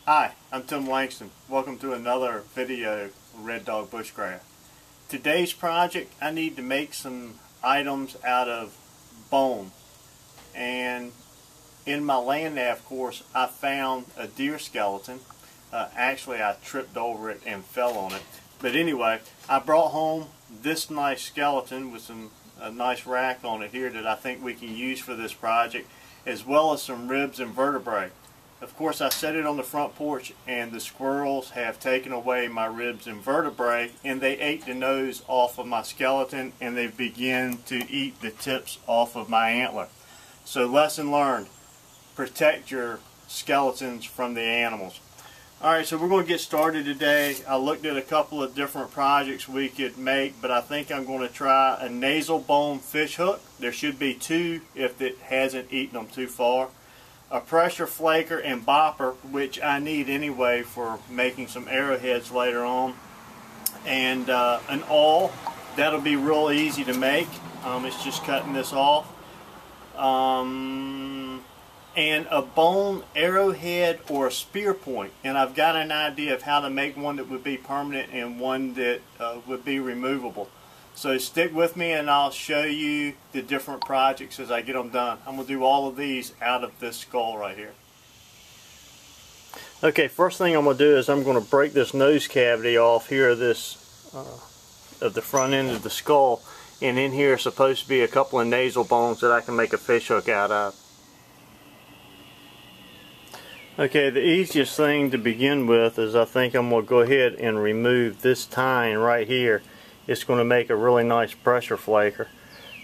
Hi, I'm Tim Langston. Welcome to another video on Red Dog Bushcraft. Today's project, I need to make some items out of bone. And in my land nav course, I found a deer skeleton. Actually, I tripped over it and fell on it. But anyway, I brought home this nice skeleton with a nice rack on it here that I think we can use for this project, as well as some ribs and vertebrae. Of course, I set it on the front porch and the squirrels have taken away my ribs and vertebrae, and they ate the nose off of my skeleton and they begin to eat the tips off of my antler. So lesson learned, protect your skeletons from the animals. Alright, so we're going to get started today. I looked at a couple of different projects we could make, but I think I'm going to try a nasal bone fish hook. There should be two if it hasn't eaten them too far. A pressure flaker and bopper, which I need anyway for making some arrowheads later on, and an awl. That'll be real easy to make. It's just cutting this off, and a bone arrowhead or a spear point. And I've got an idea of how to make one that would be permanent and one that would be removable. So stick with me and I'll show you the different projects as I get them done. I'm going to do all of these out of this skull right here. Okay, first thing I'm going to do is I'm going to break this nose cavity off here of this of the front end of the skull, and in here is supposed to be a couple of nasal bones that I can make a fish hook out of. Okay, the easiest thing to begin with is I think I'm going to go ahead and remove this tine right here. It's going to make a really nice pressure flaker.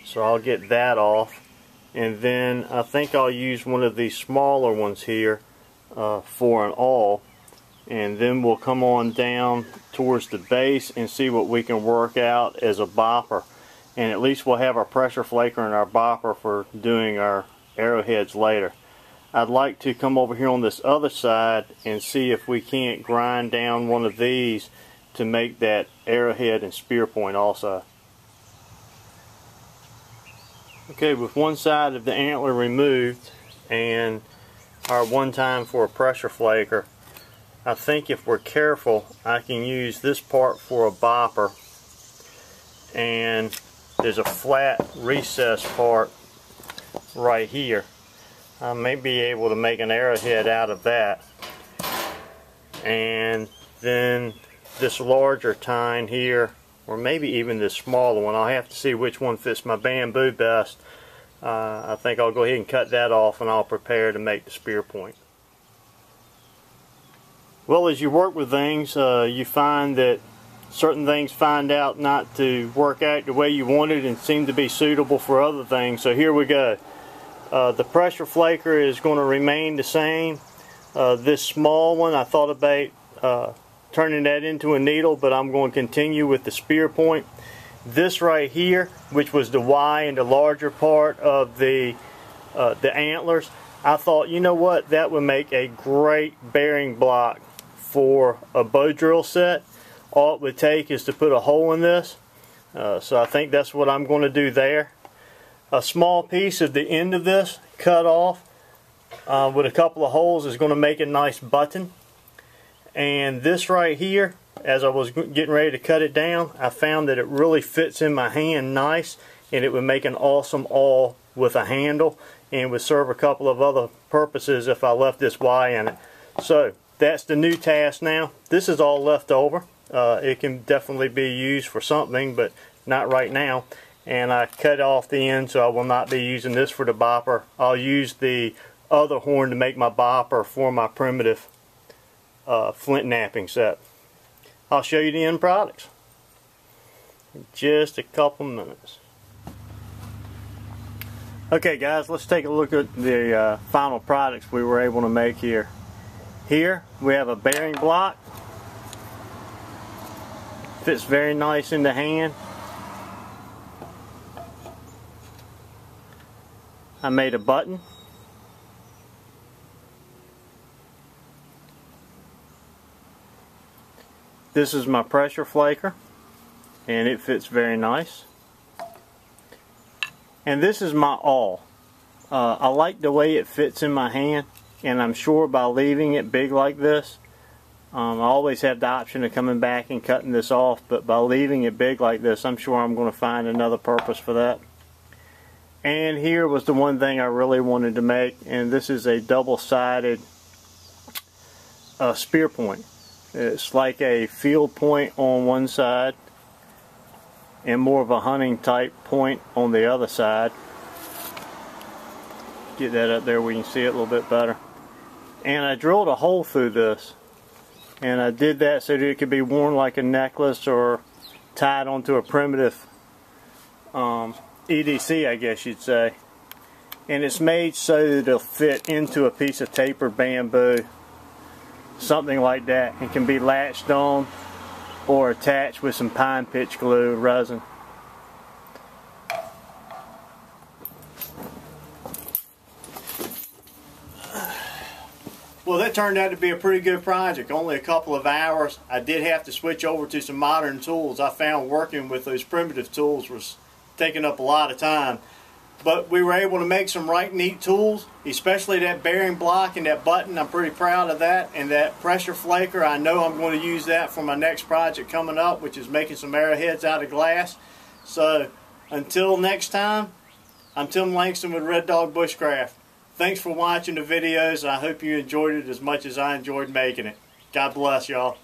So I'll get that off. And then I think I'll use one of these smaller ones here for an awl. And then we'll come on down towards the base and see what we can work out as a bopper. And at least we'll have our pressure flaker and our bopper for doing our arrowheads later. I'd like to come over here on this other side and see if we can't grind down one of these to make that arrowhead and spear point also. Okay, with one side of the antler removed and our one time for a pressure flaker, I think if we're careful I can use this part for a bopper, and there's a flat recess part right here. I may be able to make an arrowhead out of that, and then this larger tine here, or maybe even this smaller one. I'll have to see which one fits my bamboo best. I think I'll go ahead and cut that off and I'll prepare to make the spear point. Well, as you work with things, you find that certain things find out not to work out the way you wanted and seem to be suitable for other things. So here we go. The pressure flaker is going to remain the same. This small one, I thought about turning that into a needle, but I'm going to continue with the spear point. This right here, which was the Y and the larger part of the antlers, I thought, you know what, that would make a great bearing block for a bow drill set. All it would take is to put a hole in this, so I think that's what I'm going to do there. A small piece of the end of this cut off with a couple of holes is going to make a nice button. And this right here, as I was getting ready to cut it down, I found that it really fits in my hand nice, and it would make an awesome awl with a handle, and would serve a couple of other purposes if I left this Y in it. So that's the new task now. This is all left over. It can definitely be used for something, but not right now. And I cut off the end, so I will not be using this for the bopper. I'll use the other horn to make my bopper for my primitive flint knapping set. I'll show you the end products in just a couple minutes. Okay guys, let's take a look at the final products we were able to make here. Here we have a bearing block. Fits very nice in the hand. I made a button. This is my pressure flaker, and it fits very nice. And this is my awl. I like the way it fits in my hand. and I'm sure by leaving it big like this, I always have the option of coming back and cutting this off, but by leaving it big like this, I'm sure I'm going to find another purpose for that. And here was the one thing I really wanted to make, and this is a double-sided spear point. It's like a field point on one side and more of a hunting type point on the other side. Get that up there where you can see it a little bit better. And I drilled a hole through this, and I did that so that it could be worn like a necklace or tied onto a primitive EDC, I guess you'd say. And it's made so that it'll fit into a piece of tapered bamboo, something like that, and can be latched on or attached with some pine pitch glue resin. Well, that turned out to be a pretty good project. Only a couple of hours. I did have to switch over to some modern tools. I found working with those primitive tools was taking up a lot of time. But we were able to make some right neat tools, especially that bearing block and that button. I'm pretty proud of that. And that pressure flaker, I know I'm going to use that for my next project coming up, which is making some arrowheads out of glass. So until next time, I'm Tim Langston with Red Dog Bushcraft. Thanks for watching the videos. I hope you enjoyed it as much as I enjoyed making it. God bless y'all.